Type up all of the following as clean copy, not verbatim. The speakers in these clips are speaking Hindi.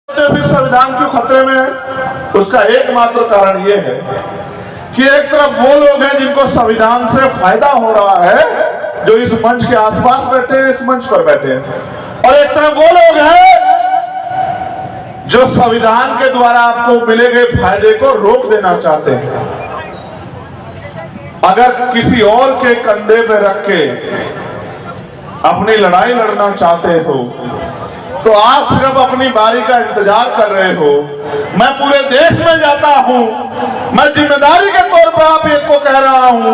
फिर संविधान क्यों खतरे में है? उसका एकमात्र कारण यह है कि एक तरफ वो लोग हैं जिनको संविधान से फायदा हो रहा है, जो इस मंच के आसपास बैठे हैं, इस मंच पर बैठे हैं, और एक तरफ वो लोग हैं जो संविधान के द्वारा आपको मिले गए फायदे को रोक देना चाहते हैं। अगर किसी और के कंधे पे रख के अपनी लड़ाई लड़ना चाहते हो तो आप सिर्फ अपनी बारी का इंतजार कर रहे हो। मैं पूरे देश में जाता हूं, मैं जिम्मेदारी के तौर पर आप एक को कह रहा हूं,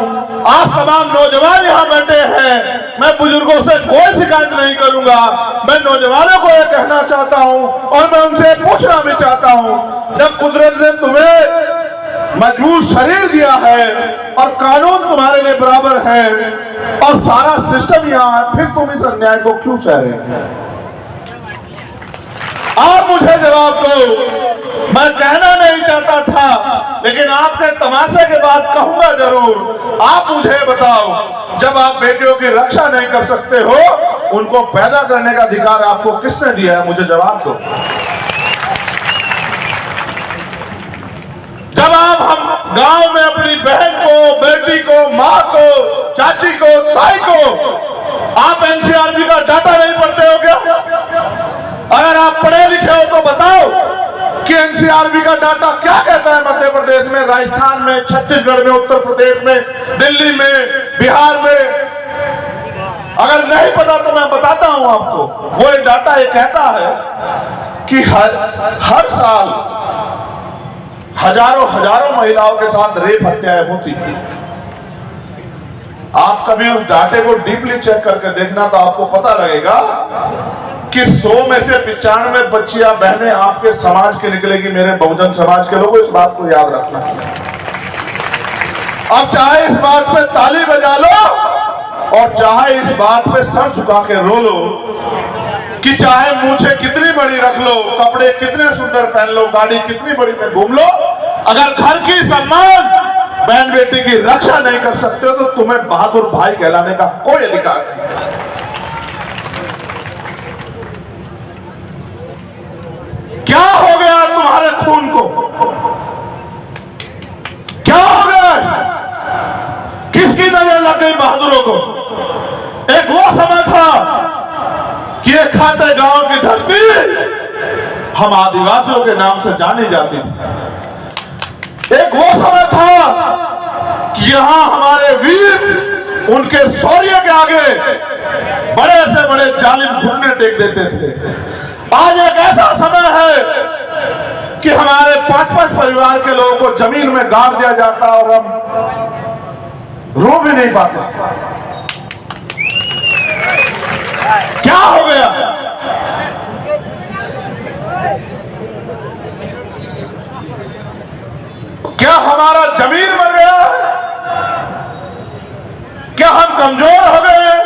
आप तमाम नौजवान यहां बैठे हैं, मैं बुजुर्गों से कोई शिकायत नहीं करूंगा। मैं नौजवानों को यह कहना चाहता हूं और मैं उनसे पूछना भी चाहता हूं, जब कुदरत ने तुम्हें मजबूत शरीर दिया है और कानून तुम्हारे लिए बराबर है और सारा सिस्टम यहाँ है, फिर तुम इस अन्याय को क्यों सह रहे हैं? आप मुझे जवाब दो। मैं कहना नहीं चाहता था, लेकिन आपके तमाशे के बाद कहूंगा जरूर। आप मुझे बताओ, जब आप बेटियों की रक्षा नहीं कर सकते हो, उनको पैदा करने का अधिकार आपको किसने दिया है? मुझे जवाब दो। जब हम गांव में अपनी बहन को, बेटी को, माँ को, चाची को, ताई को, आप एनसीआरबी का डाटा नहीं पढ़ते हो क्या? अगर आप पढ़े लिखे हो तो बताओ कि एनसीआरबी का डाटा क्या कहता है मध्य प्रदेश में, राजस्थान में, छत्तीसगढ़ में, उत्तर प्रदेश में, दिल्ली में, बिहार में। अगर नहीं पता तो मैं बताता हूं आपको। वो डाटा ये कहता है कि हर साल हजारों महिलाओं के साथ रेप हत्याएं होती। आप कभी उस डाटे को डीपली चेक करके देखना तो आपको पता लगेगा कि 100 में से 95 बच्चियां बहनें आपके समाज की निकलेगी, मेरे बहुजन समाज के लोगों। इस बात को याद रखना। अब चाहे इस बात पे ताली बजा लो और चाहे इस बात पे सर झुका के रो लो कि चाहे मूछें कितनी बड़ी रख लो, कपड़े कितने सुंदर पहन लो, गाड़ी कितनी बड़ी में घूम लो, अगर घर की सम्मान, बहन बेटी की रक्षा नहीं कर सकते हो तो तुम्हें बहादुर भाई कहलाने का कोई अधिकार नहीं। क्या हो गया तुम्हारे खून को? क्या हो गया? किसकी नजर लग गई बहादुरों को? एक वो समय था कि ये खाते गांव की धरती हम आदिवासियों के नाम से जानी जाती थी। एक वो समय था कि यहां हमारे वीर उनके शौर्य के आगे बड़े से बड़े जालिम घुटने टेक देते थे। आज एक ऐसा समय है कि हमारे 5-5 परिवार के लोगों को जमीन में गाड़ दिया जाता और हम रो भी नहीं पाते। क्या हो गया? क्या हमारा जमीन मर गया है? क्या हम कमजोर हो गए हैं?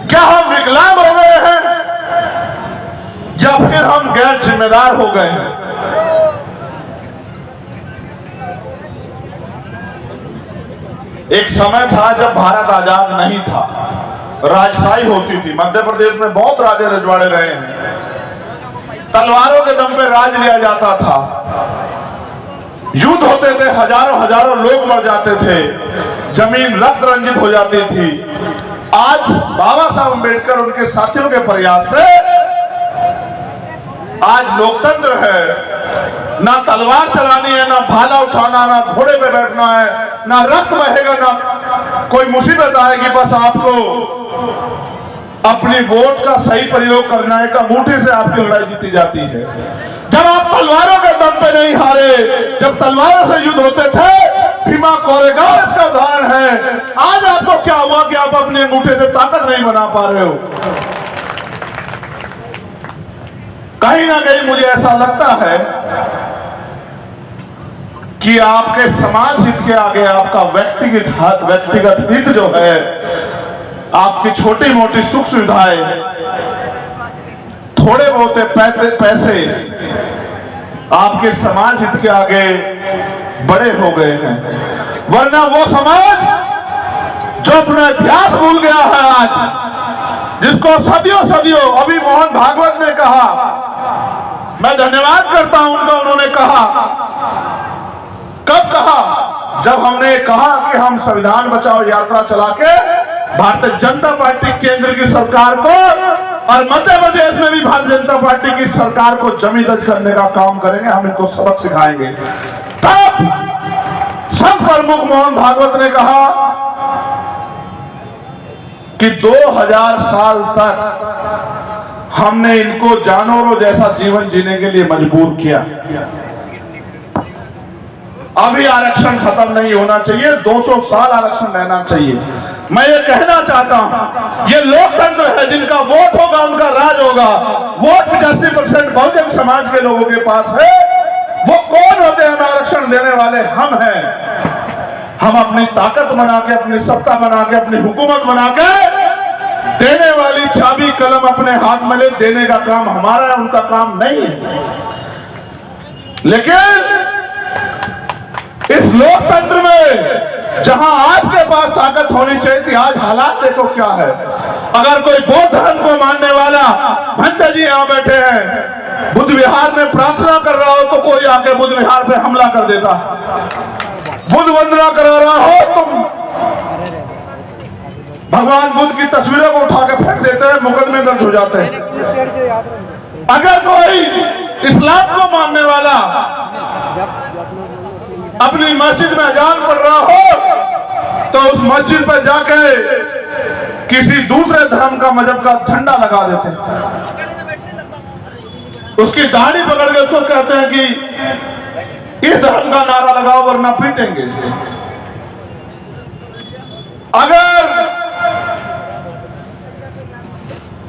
क्या हम विकलांग हो गए हैं? या फिर हम गैर जिम्मेदार हो गए हैं? एक समय था जब भारत आजाद नहीं था, राजशाही होती थी। मध्य प्रदेश में बहुत राजे रजवाड़े रहे हैं, तलवारों के दम पे राज लिया जाता था, युद्ध होते थे, हजारों लोग मर जाते थे, जमीन रक्त रंजित हो जाती थी। आज बाबा साहब अम्बेडकर उनके साथियों के प्रयास से आज लोकतंत्र है। ना तलवार चलानी है, ना भाला उठाना, ना घोड़े पे बैठना है, ना रक्त बहेगा, ना कोई मुसीबत आएगी। बस आपको अपनी वोट का सही प्रयोग करना है, अंगूठे से आपकी लड़ाई जीती जाती है। जब आप तलवारों के दम पे नहीं हारे, जब तलवारों से युद्ध होते थे, भीमा कोरेगांव इसका उदाहरण है। आज आपको क्या हुआ कि आप अपने अंगूठे से ताकत नहीं बना पा रहे हो? कहीं ना कहीं मुझे ऐसा लगता है कि आपके समाज हित के आगे आपका व्यक्तिगत हित जो है, आपकी छोटी मोटी सुख सुविधाएं, थोड़े बहुत पैसे आपके समाज हित के आगे बड़े हो गए हैं। वरना वो समाज जो अपना इतिहास भूल गया है आज, जिसको सदियों अभी मोहन भागवत ने कहा? कब कहा? जब हमने कहा कि हम संविधान बचाओ यात्रा चला के भारतीय जनता पार्टी केंद्र की सरकार को और मध्य प्रदेश में भी भारतीय जनता पार्टी की सरकार को जमी दज करने का काम करेंगे, हम इनको सबक सिखाएंगे। तब संघ प्रमुख मोहन भागवत ने कहा कि 2000 साल तक हमने इनको जानवरों जैसा जीवन जीने के लिए मजबूर किया। अभी आरक्षण खत्म नहीं होना चाहिए, 200 साल आरक्षण रहना चाहिए। मैं ये कहना चाहता हूं, ये लोकतंत्र है, जिनका वोट होगा उनका राज होगा। वोट 85% बहुजन समाज के लोगों के पास है। वो कौन होते हैं आरक्षण देने वाले? हम हैं। हम अपनी ताकत बना के, अपनी सत्ता बना के, अपनी हुकूमत बना के देने वाली चाबी कलम अपने हाथ में ले देने का काम हमारा है, उनका काम नहीं है। लेकिन इस लोकतंत्र में जहां आपके पास ताकत होनी चाहिए थी, आज हालात देखो क्या है। अगर कोई बौद्ध धर्म को मानने वाला भंते जी यहां बैठे हैं, बुद्ध विहार में प्रार्थना कर रहा हो तो कोई आके बुद्ध विहार पे हमला कर देता। बुद्ध वंदना करा रहा हो तुम, भगवान बुद्ध की तस्वीरों को उठा के फेंक देते हैं, मुकदमे दर्ज हो जाते हैं। अगर कोई इस्लाम को मानने वाला अपनी मस्जिद में अजान पढ़ रहा हो तो उस मस्जिद पर जाके किसी दूसरे धर्म का मजहब का झंडा लगा देते हैं, उसकी दाढ़ी पकड़ के उसको कहते हैं कि इस धर्म का नारा लगाओ वरना पीटेंगे। अगर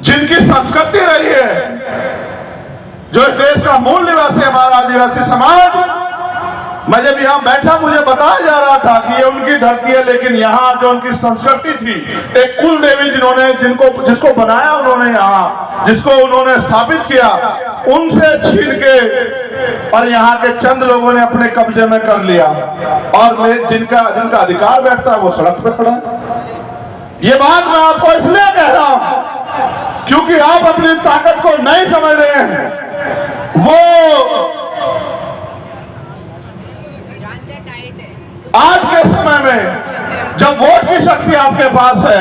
जिनकी संस्कृति रही है, जो इस देश का मूल निवासी हमारा आदिवासी समाज, मैं जब यहाँ बैठा मुझे बताया जा रहा था कि ये उनकी धरती है, लेकिन यहाँ जो उनकी संस्कृति थी, एक कुल देवी जिसको बनाया उन्होंने, यहाँ जिसको उन्होंने स्थापित किया, उनसे छीन के और यहाँ के चंद लोगों ने अपने कब्जे में कर लिया। और जिनका अधिकार बैठता है वो सड़क पे खड़ा है। ये बात मैं आपको इसलिए कह रहा हूं क्योंकि आप अपनी ताकत को नहीं समझ रहे हैं। वो आज के समय में जब वोट की शक्ति आपके पास है,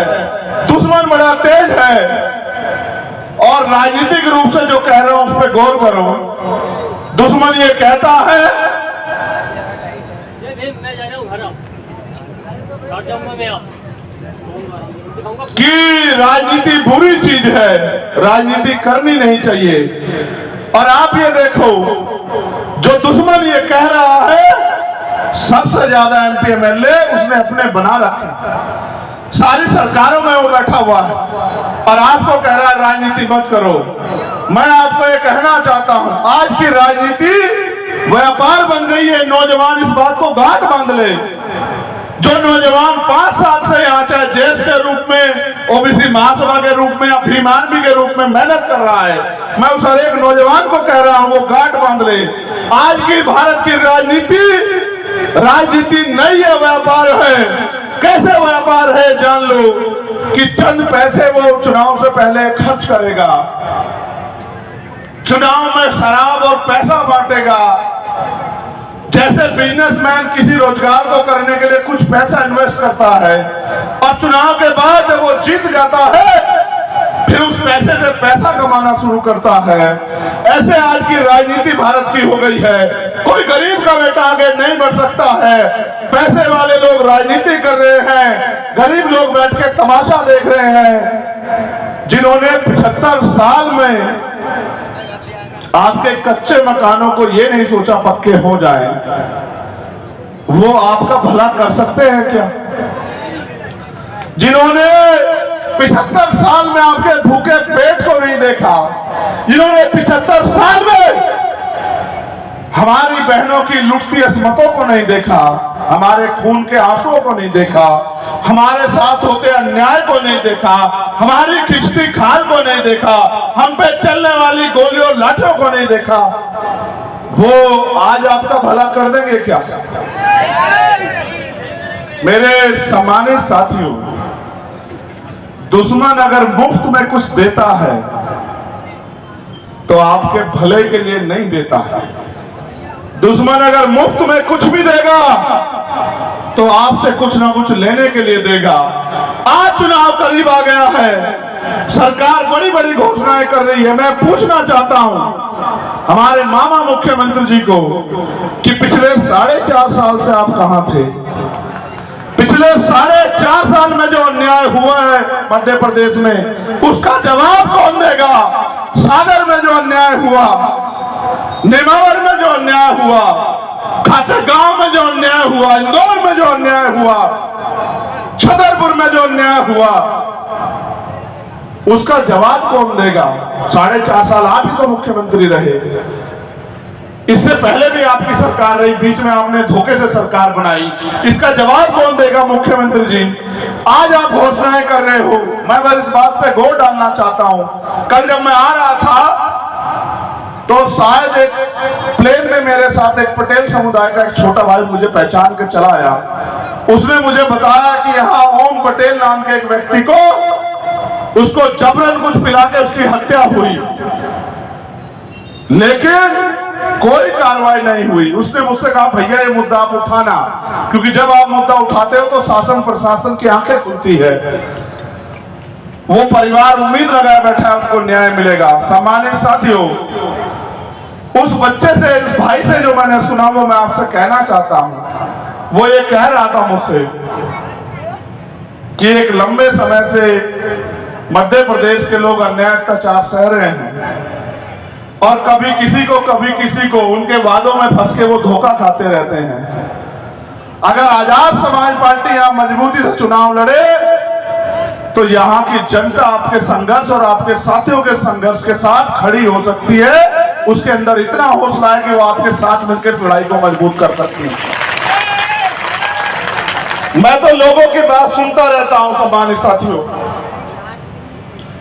दुश्मन बड़ा तेज है, और राजनीतिक रूप से जो कह रहा हूं उस पर गौर करो। दुश्मन ये कहता है कि राजनीति बुरी चीज है, राजनीति करनी नहीं चाहिए। और आप ये देखो, जो दुश्मन ये कह रहा है, सबसे ज्यादा MP MLA उसने अपने बना रखे, सारी सरकारों में वो बैठा हुआ है, और आपको कह रहा है राजनीति मत करो। मैं आपको ये कहना चाहता हूं, आज की राजनीति व्यापार बन गई है। नौजवान इस बात को गांठ बांध ले। जो नौजवान 5 साल से यहाँ चाहे जेल के रूप में, OBC महासभा के रूप में या भीम आर्मी के रूप में मेहनत कर रहा है, मैं उस हर एक नौजवान को कह रहा हूं वो गांठ बांध ले। आज की भारत की राजनीति नहीं है, व्यापार है। कैसे व्यापार है जान लो कि चंद पैसे वो चुनाव से पहले खर्च करेगा, चुनाव में शराब और पैसा बांटेगा। जैसे बिजनेसमैन किसी रोजगार को करने के लिए कुछ पैसा इन्वेस्ट करता है और चुनाव के बाद जब वो जीत जाता है फिर उस पैसे से पैसा कमाना शुरू करता है, ऐसे आज की राजनीति भारत की हो गई है। कोई गरीब का बेटा आगे नहीं बढ़ सकता है। पैसे वाले लोग राजनीति कर रहे हैं, गरीब लोग बैठ के तमाशा देख रहे हैं। जिन्होंने 75 साल में आपके कच्चे मकानों को ये नहीं सोचा पक्के हो जाए, वो आपका भला कर सकते हैं क्या? जिन्होंने 75 साल में आपके भूखे पेट को नहीं देखा, जिन्होंने 75 साल में हमारी बहनों की लुटती अस्मतों को नहीं देखा, हमारे खून के आंसुओं को नहीं देखा, हमारे साथ होते अन्याय को नहीं देखा, हमारी खिंचती खाल को नहीं देखा, हम पे चलने वाली गोलियों लाठों को नहीं देखा, वो आज आपका भला कर देंगे क्या? मेरे सम्मानित साथियों, दुश्मन अगर मुफ्त में कुछ देता है तो आपके भले के लिए नहीं देता है। दुश्मन अगर मुफ्त में कुछ भी देगा तो आपसे कुछ ना कुछ लेने के लिए देगा। आज चुनाव करीब आ गया है, सरकार बड़ी बड़ी घोषणाएं कर रही है। मैं पूछना चाहता हूं हमारे मामा मुख्यमंत्री जी को कि पिछले 4.5 साल से आप कहां थे? पिछले 4.5 साल में जो अन्याय हुआ है मध्य प्रदेश में, उसका जवाब कौन देगा? सागर में जो अन्याय हुआ, नेमावर में जो अन्याय हुआ, खातेगांव में जो अन्याय हुआ, इंदौर में जो अन्याय हुआ, छतरपुर में जो अन्याय हुआ, उसका जवाब कौन देगा? 4.5 साल आप ही तो मुख्यमंत्री रहे। इससे पहले भी आपकी सरकार रही, बीच में आपने धोखे से सरकार बनाई। इसका जवाब कौन देगा मुख्यमंत्री जी? आज आप घोषणाएं कर रहे हो, मैं बस इस बात पे जोर डालना चाहता हूं। कल जब मैं आ रहा था तो शायद एक प्लेन में मेरे साथ एक पटेल समुदाय का एक छोटा भाई मुझे पहचान के चला आया। उसने मुझे बताया कि यहाँ ओम पटेल नाम के एक व्यक्ति को, उसको जबरन कुछ पिला के उसकी हत्या हुई, लेकिन कोई कार्रवाई नहीं हुई। उसने मुझसे कहा भैया ये मुद्दा आप उठाना, क्योंकि जब आप मुद्दा उठाते हो तो शासन प्रशासन की आंखें खुलती है। वो परिवार उम्मीद लगाए बैठा है उनको न्याय मिलेगा। सम्मानित साथियों, उस बच्चे से, उस भाई से जो मैंने सुना वो मैं आपसे कहना चाहता हूं। वो ये कह रहा था मुझसे कि एक लंबे समय से मध्य प्रदेश के लोग अन्याय अत्याचार सह रहे हैं और कभी किसी को उनके वादों में फंस के वो धोखा खाते रहते हैं। अगर आजाद समाज पार्टी यहां मजबूती से चुनाव लड़े तो यहां की जनता आपके संघर्ष और आपके साथियों के संघर्ष के साथ खड़ी हो सकती है। उसके अंदर इतना हौसला है कि वो आपके साथ मिलकर लड़ाई को मजबूत कर सकती है। मैं तो लोगों की बात सुनता रहता हूं। सम्मानित साथियों,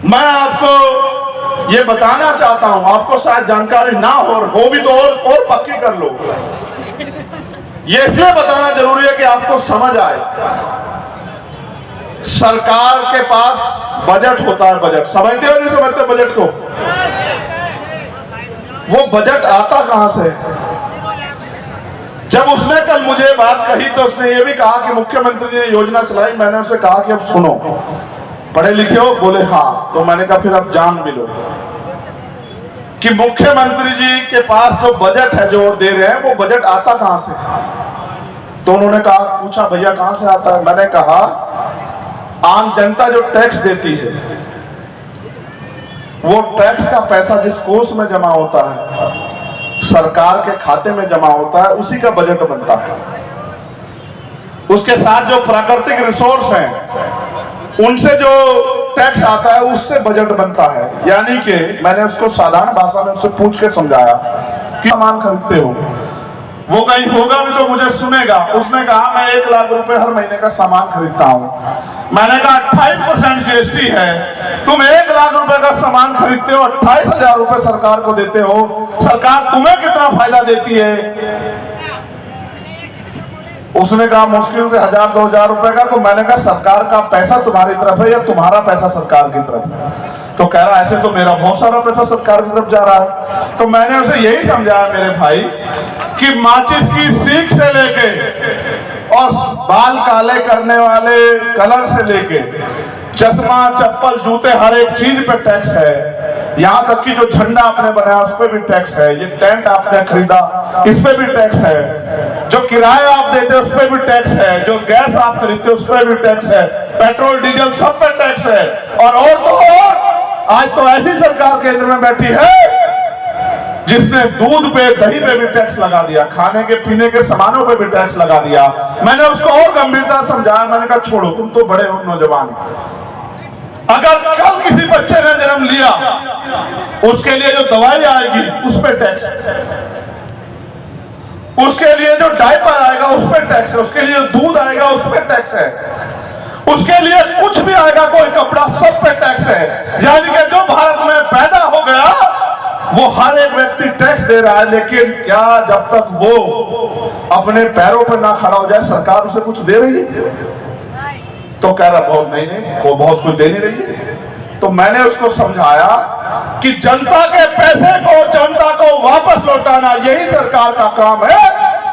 मैं आपको ये बताना चाहता हूं, आपको शायद जानकारी ना हो भी तो और पक्की कर लो। ये इसलिए बताना जरूरी है कि आपको समझ आए। सरकार के पास बजट होता है। बजट समझते हो नहीं समझते? बजट को, वो बजट आता कहां से? जब उसने कल मुझे बात कही तो उसने ये भी कहा कि मुख्यमंत्री जी ने योजना चलाई। मैंने उसे कहा कि अब सुनो, पढ़े लिखे हो? बोले हाँ। तो मैंने कहा फिर अब जान भी लो कि मुख्यमंत्री जी के पास जो बजट है जो दे रहे हैं वो बजट आता कहां से? तो उन्होंने कहा, पूछा भैया कहां से आता है? मैंने कहा आम जनता जो टैक्स देती है वो टैक्स का पैसा जिस कोष में जमा होता है, सरकार के खाते में जमा होता है, उसी का बजट बनता है। उसके साथ जो प्राकृतिक रिसोर्स हैं उनसे जो टैक्स आता है उससे बजट बनता है। यानी कि मैंने उसको साधारण भाषा में उससे पूछ के समझाया कि सामान खरीदते हो, वो कहीं होगा भी तो मुझे सुनेगा। उसने कहा मैं 1 लाख रुपए हर महीने का सामान खरीदता हूं। मैंने कहा 28% जीएसटी है, तुम 1 लाख रुपए का सामान खरीदते हो, 28,000 रुपए सरकार को देते हो, सरकार तुम्हें कितना फायदा देती है? उसने कहा मुश्किल से 1,000-2,000 रुपए का। तो मैंने कहा सरकार का पैसा तुम्हारी तरफ है या तुम्हारा पैसा सरकार की तरफ है? तो कह रहा ऐसे तो मेरा बहुत सारा पैसा सरकार की तरफ जा रहा है। तो मैंने उसे यही समझाया मेरे भाई कि माचिस की सीख से लेके और बाल काले करने वाले कलर से लेके चश्मा, चप्पल, जूते, हर एक चीज पे टैक्स है। यहाँ तक कि जो झंडा आपने बनाया उस पर भी टैक्स है, ये टेंट आपने खरीदा इस पे भी टैक्स है, जो किराया आप देते उस पे भी टैक्स है, जो गैस आप खरीदते उस पे भी टैक्स है, पेट्रोल डीजल सब पे टैक्स है। और तो और आज तो ऐसी सरकार केंद्र में बैठी है जिसने दूध पे, दही पे भी टैक्स लगा दिया, खाने के पीने के सामानों पे भी टैक्स लगा दिया। मैंने उसको और गंभीरता समझाया। मैंने कहा छोड़ो, तुम तो बड़े हो नौजवान, अगर कल किसी बच्चे ने जन्म लिया उसके लिए जो दवाई आएगी उस पर टैक्स, उसके लिए जो डायपर आएगा उस पर टैक्स है, उसके लिए दूध आएगा उस पर टैक्स है, उसके लिए कुछ भी आएगा कोई कपड़ा सब पे टैक्स है। यानी कि जो भारत में पैदा हो गया वो हर एक व्यक्ति टैक्स दे रहा है। लेकिन क्या जब तक वो अपने पैरों पर ना खड़ा हो जाए सरकार उसे कुछ दे रही है? तो कह रहा बहुत नहीं को बहुत कुछ दे नहीं रही है। तो मैंने उसको समझाया कि जनता के पैसे को जनता को वापस लौटाना यही सरकार सरकार का काम है।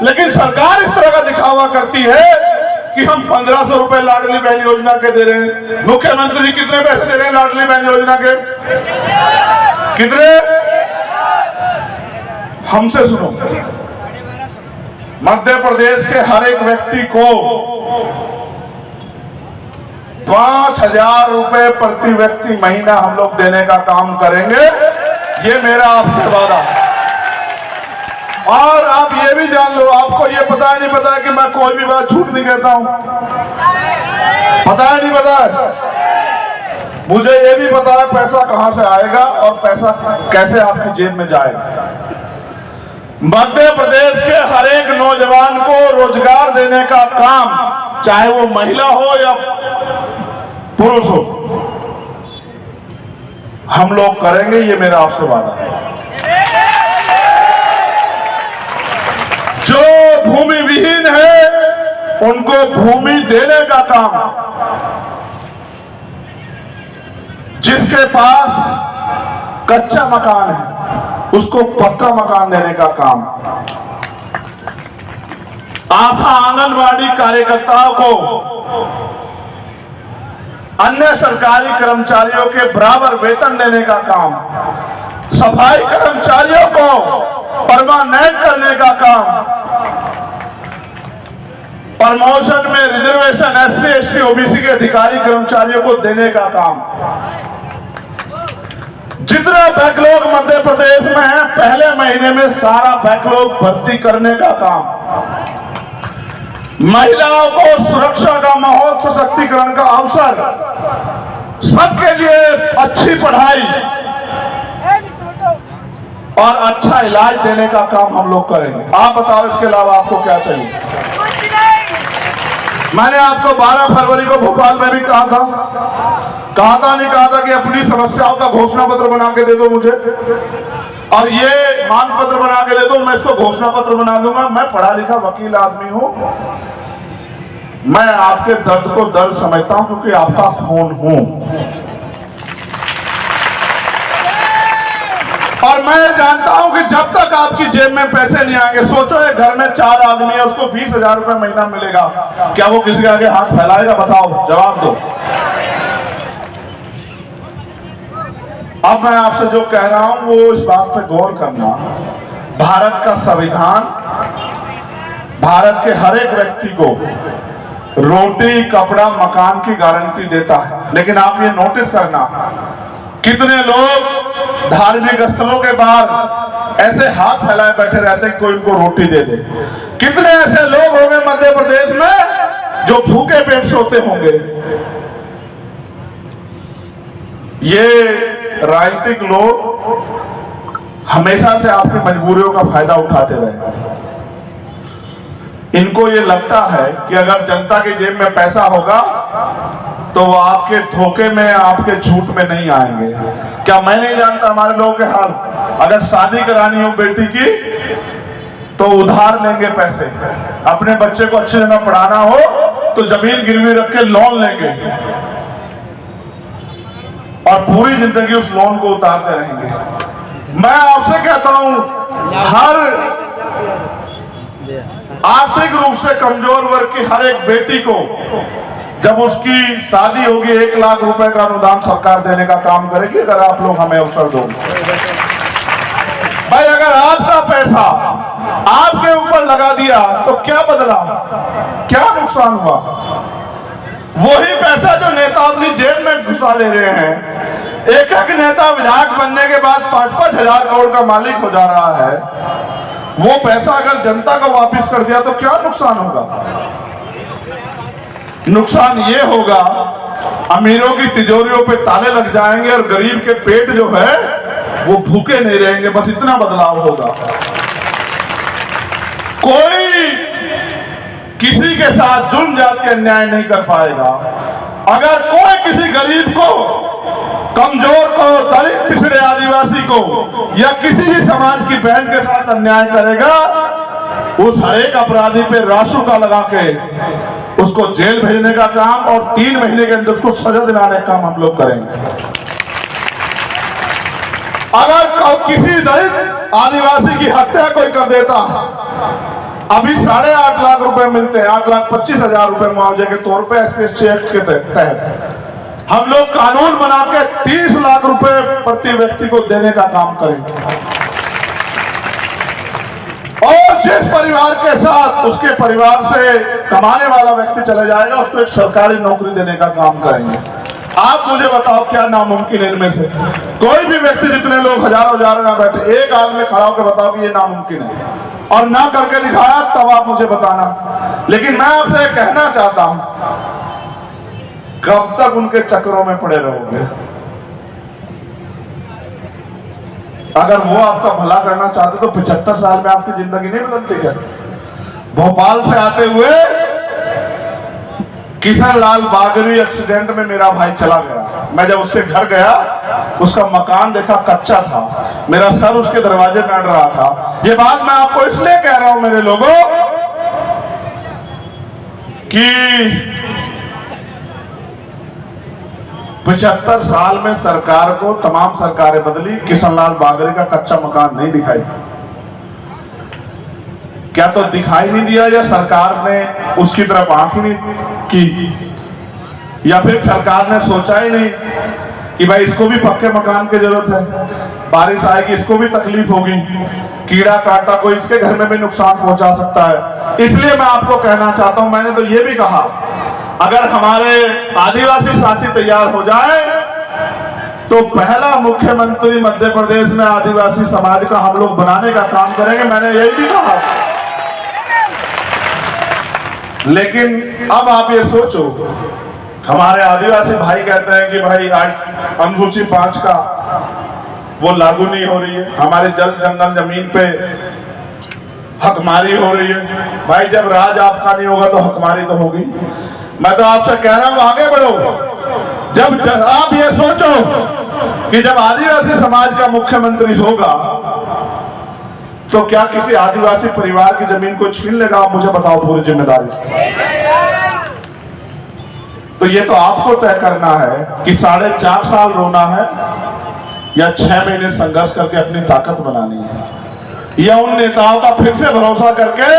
लेकिन सरकार इस तरह का दिखावा करती है कि हम 1500 रुपए लाडली बहन योजना के दे रहे हैं। मुख्यमंत्री कितने पैसे दे रहे हैं लाडली बहन योजना के? कितने? हमसे सुनो। मध्य प्रदेश के हर एक व्यक्ति को 5000 रुपए प्रति व्यक्ति महीना हम लोग देने का काम करेंगे। ये मेरा आपसे वादा है। और आप ये भी जान लो, आपको ये पता है नहीं पता है कि मैं कोई भी बात झूठ नहीं कहता हूं? पता है नहीं पता है? मुझे ये भी पता है पैसा कहां से आएगा और पैसा कैसे आपकी जेब में जाएगा। मध्य प्रदेश के हर एक नौजवान को रोजगार देने का काम, चाहे वो महिला हो या पुरुष हो, हम लोग करेंगे। ये मेरा आपसे वादा है। जो भूमि विहीन है उनको भूमि देने का काम, जिसके पास कच्चा मकान है उसको पक्का मकान देने का काम, आशा आंगनवाड़ी कार्यकर्ताओं को अन्य सरकारी कर्मचारियों के बराबर वेतन देने का काम, सफाई कर्मचारियों को परमानेंट करने का काम, प्रमोशन में रिजर्वेशन एससी एसटी ओबीसी के अधिकारी कर्मचारियों को देने का काम, जितना बैकलॉग मध्य प्रदेश में है पहले महीने में सारा बैकलॉग भर्ती करने का काम, महिलाओं को सुरक्षा का माहौल, सशक्तिकरण का अवसर, सबके लिए अच्छी पढ़ाई और अच्छा इलाज देने का काम हम लोग करेंगे। आप बताओ इसके अलावा आपको क्या चाहिए? मैंने आपको 12 फरवरी को भोपाल में भी कहा था नहीं कहा था कि अपनी समस्याओं का घोषणा पत्र बना के दे दो मुझे, और ये मांग पत्र बना के दे दो, मैं इसको घोषणा पत्र बना दूंगा। मैं पढ़ा लिखा वकील आदमी हूं, मैं आपके दर्द को दर्द समझता हूं क्योंकि आपका खून हूं, और मैं जानता हूं कि जब तक आपकी जेब में पैसे नहीं आएंगे, सोचो एक घर में 4 आदमी है, उसको 20,000 रुपए महीना मिलेगा, क्या वो किसी के आगे हाथ फैलाएगा? बताओ, जवाब दो। अब मैं आपसे जो कह रहा हूं वो इस बात पे गौर करना, भारत का संविधान भारत के हर एक व्यक्ति को रोटी, कपड़ा, मकान की गारंटी देता है। लेकिन आप ये नोटिस करना, कितने लोग धार्मिक स्थलों के बाहर ऐसे हाथ फैलाए बैठे रहते हैं कोई उनको रोटी दे दे। कितने ऐसे लोग होंगे मध्य प्रदेश में जो भूखे पेट सोते होंगे। ये राजनीतिक लोग हमेशा से आपकी मजबूरियों का फायदा उठाते रहे। इनको ये लगता है कि अगर जनता की जेब में पैसा होगा तो वो आपके धोखे में, आपके झूठ में नहीं आएंगे। क्या मैं नहीं जानता हमारे लोगों के हाल? अगर शादी करानी हो बेटी की तो उधार लेंगे पैसे, अपने बच्चे को अच्छी जगह पढ़ाना हो तो जमीन गिरवी रख के लोन लेंगे और पूरी जिंदगी उस लोन को उतारते रहेंगे। मैं आपसे कहता हूं, हर आर्थिक रूप से कमजोर वर्ग की हर एक बेटी को जब उसकी शादी होगी 1 लाख रुपए का अनुदान सरकार देने का काम करेगी, अगर आप लोग हमें अवसर दो। भाई अगर आपका पैसा आपके ऊपर लगा दिया तो क्या बदला, क्या नुकसान हुआ? वही पैसा जो नेता अपनी जेब में घुसा ले रहे हैं, एक एक नेता विधायक बनने के बाद 5-5 हजार करोड़ का मालिक हो जा रहा है, वो पैसा अगर जनता को वापस कर दिया तो क्या नुकसान होगा? नुकसान ये होगा, अमीरों की तिजोरियों पे ताले लग जाएंगे और गरीब के पेट जो है वो भूखे नहीं रहेंगे। बस इतना बदलाव होगा। कोई किसी के साथ जुल्म जात के अन्याय नहीं कर पाएगा। अगर कोई किसी गरीब को, कमजोर को, दलित, पिछड़े, आदिवासी को या किसी भी समाज की बहन के साथ अन्याय करेगा, उस हर एक अपराधी पे रासू का लगा के उसको जेल भेजने का काम और 3 महीने के अंदर उसको सजा दिलाने का काम हम लोग करेंगे। अगर किसी दलित आदिवासी की हत्या कोई कर देता, अभी 8.5 लाख रुपए मिलते हैं, 8,25,000 रुपए मुआवजे के तौर पे SC/ST एक्ट के तहत। हम लोग कानून बना के 30 लाख रुपए प्रति व्यक्ति को देने का काम करेंगे, और जिस परिवार के साथ उसके परिवार से कमाने वाला व्यक्ति चला जाएगा उसको एक सरकारी नौकरी देने का काम करेंगे। आप मुझे बताओ क्या नामुमकिन है इनमें से? कोई भी व्यक्ति, जितने लोग हजारों ना बैठे, एक आदमी खड़ा होकर बताओ कि ये नामुमकिन है, और ना करके दिखाया तब आप मुझे बताना। लेकिन मैं आपसे कहना चाहता हूं, कब तक उनके चक्रों में पड़े रहोगे? अगर वो आपका भला करना चाहते तो 75 साल में आपकी जिंदगी नहीं बदलती क्या? भोपाल से आते हुए किशन लाल बागरी एक्सीडेंट में मेरा भाई चला गया। मैं जब उसके घर गया, उसका मकान देखा, कच्चा था, मेरा सर उसके दरवाजे में अड़ रहा था। ये बात मैं आपको इसलिए कह रहा हूं मेरे लोगों कि 75 साल में सरकार को तमाम सरकारें बदली, किशन लाल बागरी का कच्चा मकान नहीं दिखाई। क्या तो दिखाई नहीं दिया, या सरकार ने उसकी तरफ आंख ही नहीं की, या फिर सरकार ने सोचा ही नहीं कि भाई इसको भी पक्के मकान की जरूरत है, बारिश आएगी इसको भी तकलीफ होगी, कीड़ा काटा कोई इसके घर में भी नुकसान पहुंचा सकता है। इसलिए मैं आपको कहना चाहता हूं, मैंने तो ये भी कहा, अगर हमारे आदिवासी साथी तैयार हो जाए तो पहला मुख्यमंत्री मध्य प्रदेश में आदिवासी समाज का हम लोग बनाने का काम करेंगे। मैंने यही भी कहा। लेकिन अब आप ये सोचो, हमारे आदिवासी भाई कहते हैं कि भाई अनुसूची 5 का वो लागू नहीं हो रही है, हमारे जल जंगल जमीन पे हकमारी हो रही है। भाई जब राज आपका नहीं होगा तो हकमारी तो होगी। मैं तो आपसे कह रहा हूं आगे बढ़ो। जब आप ये सोचो कि जब आदिवासी समाज का मुख्यमंत्री होगा तो क्या किसी आदिवासी परिवार की जमीन को छीन लेगा? आप मुझे बताओ पूरी जिम्मेदारी। तो ये तो आपको तय करना है कि 4.5 साल रोना है या 6 महीने संघर्ष करके अपनी ताकत बनानी है, या उन नेताओं का फिर से भरोसा करके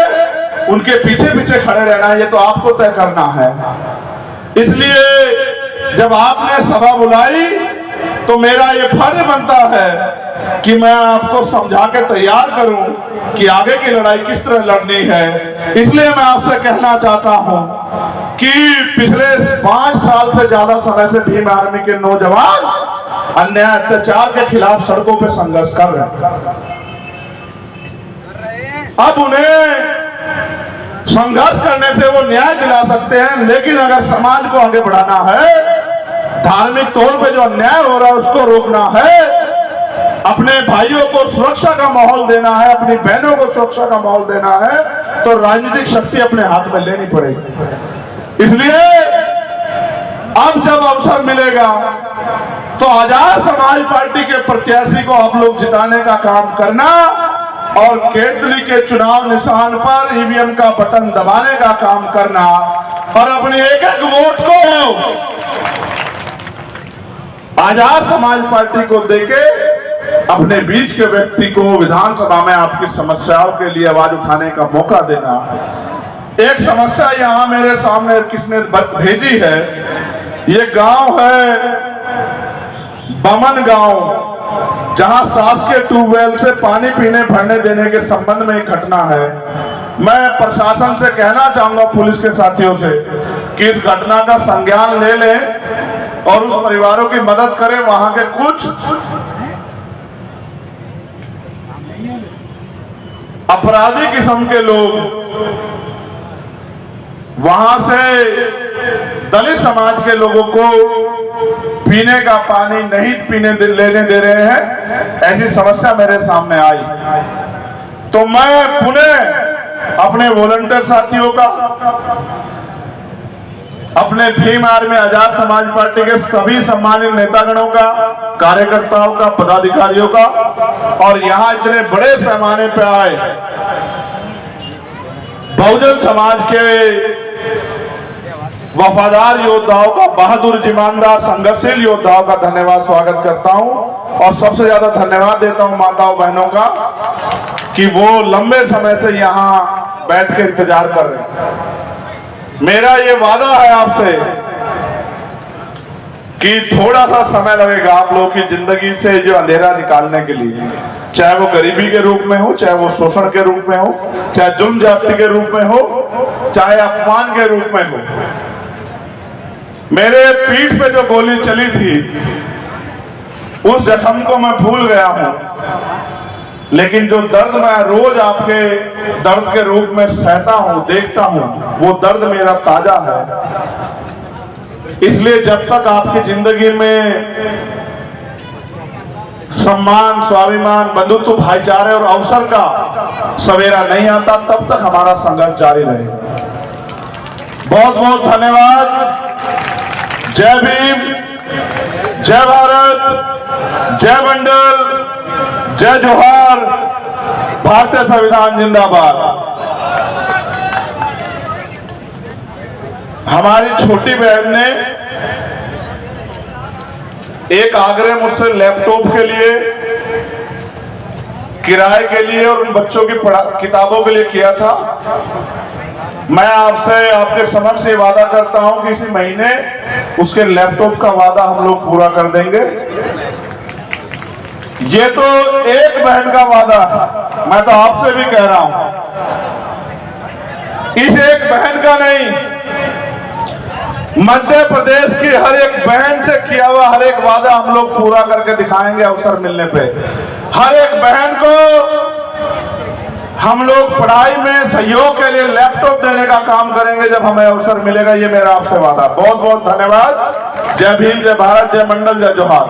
उनके पीछे पीछे खड़े रहना है। ये तो आपको तय करना है। इसलिए जब आपने सभा बुलाई तो मेरा ये फर्ज बनता है कि मैं आपको समझा के तैयार करूं कि आगे की लड़ाई किस तरह लड़नी है। इसलिए मैं आपसे कहना चाहता हूं कि पिछले 5 साल से ज्यादा समय से भीम आर्मी के नौजवान अन्याय अत्याचार के खिलाफ सड़कों पे संघर्ष कर रहे हैं। अब उन्हें संघर्ष करने से वो न्याय दिला सकते हैं, लेकिन अगर समाज को आगे बढ़ाना है, धार्मिक तौर पे जो अन्याय हो रहा है उसको रोकना है, अपने भाइयों को सुरक्षा का माहौल देना है, अपनी बहनों को सुरक्षा का माहौल देना है, तो राजनीतिक शक्ति अपने हाथ में लेनी पड़ेगी। इसलिए अब जब अवसर मिलेगा तो आजाद समाज पार्टी के प्रत्याशी को आप लोग जिताने का काम करना और केंद्रीय के चुनाव निशान पर ईवीएम का बटन दबाने का काम करना और अपने एक एक वोट को आजाद समाज पार्टी को देके अपने बीच के व्यक्ति को विधानसभा में आपकी समस्याओं के लिए आवाज उठाने का मौका देना। एक समस्या यहां मेरे सामने किसने भेजी है, ये गांव है बमन गांव, जहां शासकीय ट्यूबवेल से पानी पीने भरने देने के संबंध में एक घटना है। मैं प्रशासन से कहना चाहूंगा, पुलिस के साथियों से, कि इस घटना का संज्ञान ले लें और उस परिवारों की मदद करें। वहां के कुछ अपराधी किस्म के लोग वहां से दलित समाज के लोगों को पीने का पानी नहीं लेने दे रहे हैं। ऐसी समस्या मेरे सामने आई तो मैं पुनः अपने वॉलंटियर साथियों का, अपने भीम आर्मी आजाद समाज पार्टी के सभी सम्मानित नेतागणों का, कार्यकर्ताओं का, पदाधिकारियों का, और यहां इतने बड़े पैमाने पर आए बहुजन समाज के वफादार योद्धाओं का, बहादुर ईमानदार संघर्षशील योद्धाओं का धन्यवाद स्वागत करता हूं। और सबसे ज्यादा धन्यवाद देता हूं माताओं बहनों का कि वो लंबे समय से यहां बैठ के इंतजार कर रहे हैं। मेरा ये वादा है आपसे कि थोड़ा सा समय लगेगा आप लोगों की जिंदगी से जो अंधेरा निकालने के लिए, चाहे वो गरीबी के रूप में हो, चाहे वो शोषण के रूप में हो, चाहे जुल्म ज्यादती के रूप में हो, चाहे अपमान के रूप में हो। मेरे पीठ पे जो गोली चली थी उस जख्म को मैं भूल गया हूं, लेकिन जो दर्द मैं रोज आपके दर्द के रूप में सहता हूं, देखता हूं, वो दर्द मेरा ताजा है। इसलिए जब तक आपकी जिंदगी में सम्मान, स्वाभिमान, बंधुत्व, भाईचारे और अवसर का सवेरा नहीं आता, तब तक हमारा संघर्ष जारी रहेगा। बहुत बहुत धन्यवाद। जय भीम, जय भारत, जय मंडल, जय जोहार, भारतीय संविधान जिंदाबाद। हमारी छोटी बहन ने एक आग्रह मुझसे लैपटॉप के लिए, किराए के लिए और उन बच्चों की किताबों के लिए किया था। मैं आपसे आपके समक्ष ये वादा करता हूं कि इसी महीने उसके लैपटॉप का वादा हम लोग पूरा कर देंगे। ये तो एक बहन का वादा है, मैं तो आपसे भी कह रहा हूं, इस एक बहन का नहीं, मध्य प्रदेश की हर एक बहन से किया हुआ हर एक वादा हम लोग पूरा करके दिखाएंगे अवसर मिलने पे। हर एक बहन को हम लोग पढ़ाई में सहयोग के लिए लैपटॉप देने का काम करेंगे जब हमें अवसर मिलेगा। ये मेरा आपसे वादा। बहुत बहुत धन्यवाद। जय भीम, जय भारत, जय मंडल, जय जोहार।